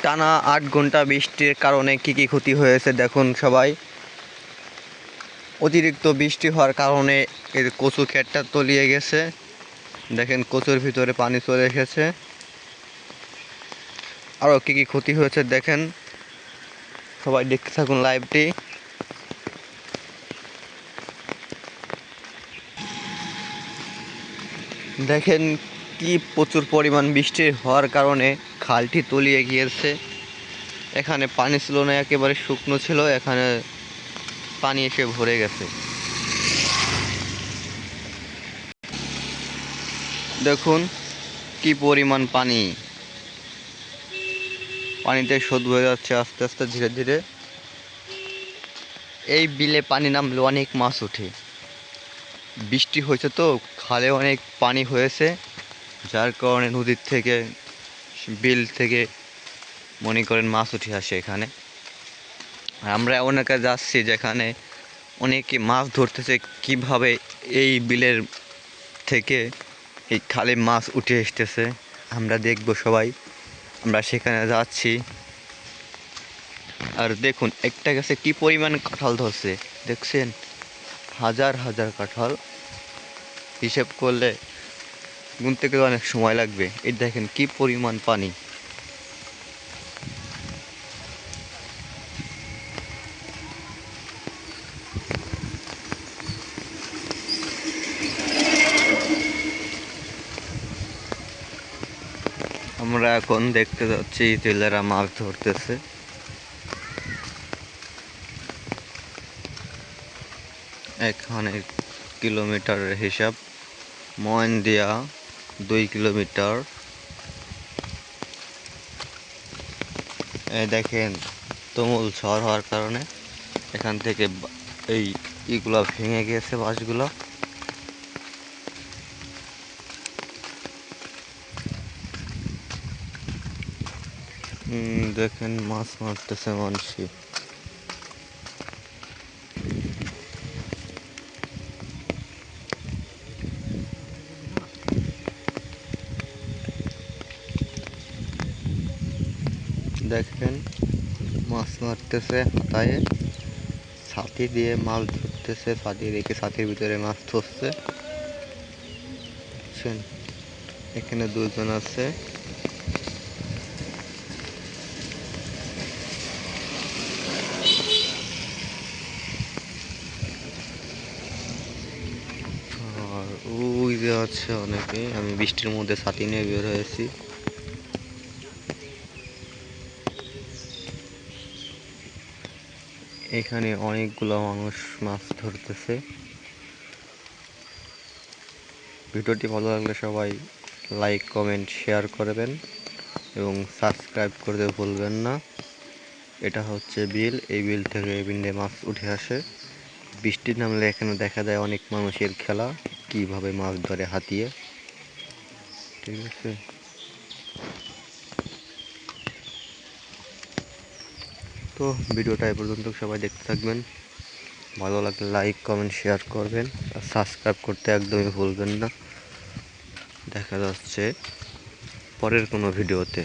টানা ৮ ঘন্টা বৃষ্টির কারণে কি ক্ষতি হয়েছে দেখুন সবাই। অতিরিক্ত বৃষ্টি হওয়ার কারণে এর কচু ক্ষেতটা তলিয়ে গেছে। দেখেন কচুর ভিতরে পানি চলে এসেছে। আরও কি ক্ষতি হয়েছে দেখেন, সবাই দেখতে থাকুন লাইভটি। দেখেন কি প্রচুর পরিমাণ বৃষ্টি হওয়ার কারণে খালটি তলিয়ে গিয়েছে। এখানে পানি ছিল না, একেবারে শুকনো ছিল, এখানে পানি এসে ভরে গেছে। দেখুন কি পরিমাণ পানি, পানিতে শোধ হয়ে যাচ্ছে আস্তে আস্তে ধীরে ধীরে। এই বিলে পানি নামলে অনেক মাছ ওঠে। বৃষ্টি হয়েছে তো খালে অনেক পানি হয়েছে, যার কারণে নদীর থেকে বিল থেকে মনে করেন মাছ উঠে আসে এখানে। আমরা এমন একটা যাচ্ছি যেখানে অনেকে মাছ ধরতেছে, কিভাবে এই বিলের থেকে এই খালে মাছ উঠে আসতেছে আমরা দেখব সবাই। আমরা সেখানে যাচ্ছি। আর দেখুন একটা গাছে কি পরিমাণ কাঁঠাল ধরছে দেখছেন, হাজার হাজার কাঁঠাল। হিসেব করলে গুনতে গেলে অনেক সময় লাগবে। এই দেখেন কি পরিমাণ পানি। আমরা এখন দেখতে যাচ্ছি জেলেরা মাছ ধরতেছে। এখানে কিলোমিটারের হিসাব, ময়নদিয়া 2 কিলোমিটার। দেখেন তুমুল ঝড় হওয়ার কারণে এখান থেকে এই ইগুলো ভেঙে গিয়েছে, বাঁশগুলো। দেখেন মাছ মারতেছে মানুষই। দেখেন মাছ মারতেছে হাতায়, ছাতি দিয়ে মাছ ধরতেছে, ছাতি রেখে ছাতির ভিতরে মাছ ধরছে। বুঝছেন, এখানে দুজন আছে। আর ওই যে আছে অনেকে। আমি বৃষ্টির মধ্যে ছাতি নিয়ে বের হয়েছি। এখানে অনেকগুলো মানুষ মাছ ধরতেছে। ভিডিওটি ভালো লাগলে সবাই লাইক কমেন্ট শেয়ার করবেন এবং সাবস্ক্রাইব করতে ভুলবেন না। এটা হচ্ছে বিল, এই বিল থেকে বিলে মাছ উঠে আসে। বৃষ্টি নামলে এখানে দেখা যায় অনেক মানুষের খেলা, কিভাবে মাছ ধরে হাতিয়ে। ঠিক আছে, তো ভিডিওটা এ পর্যন্ত সবাই দেখতে থাকবেন। ভালো লাগলে লাইক কমেন্ট শেয়ার করবেন আর সাবস্ক্রাইব করতে একদমই ভুলবেন না। দেখা যাচ্ছে পরের কোনো ভিডিওতে।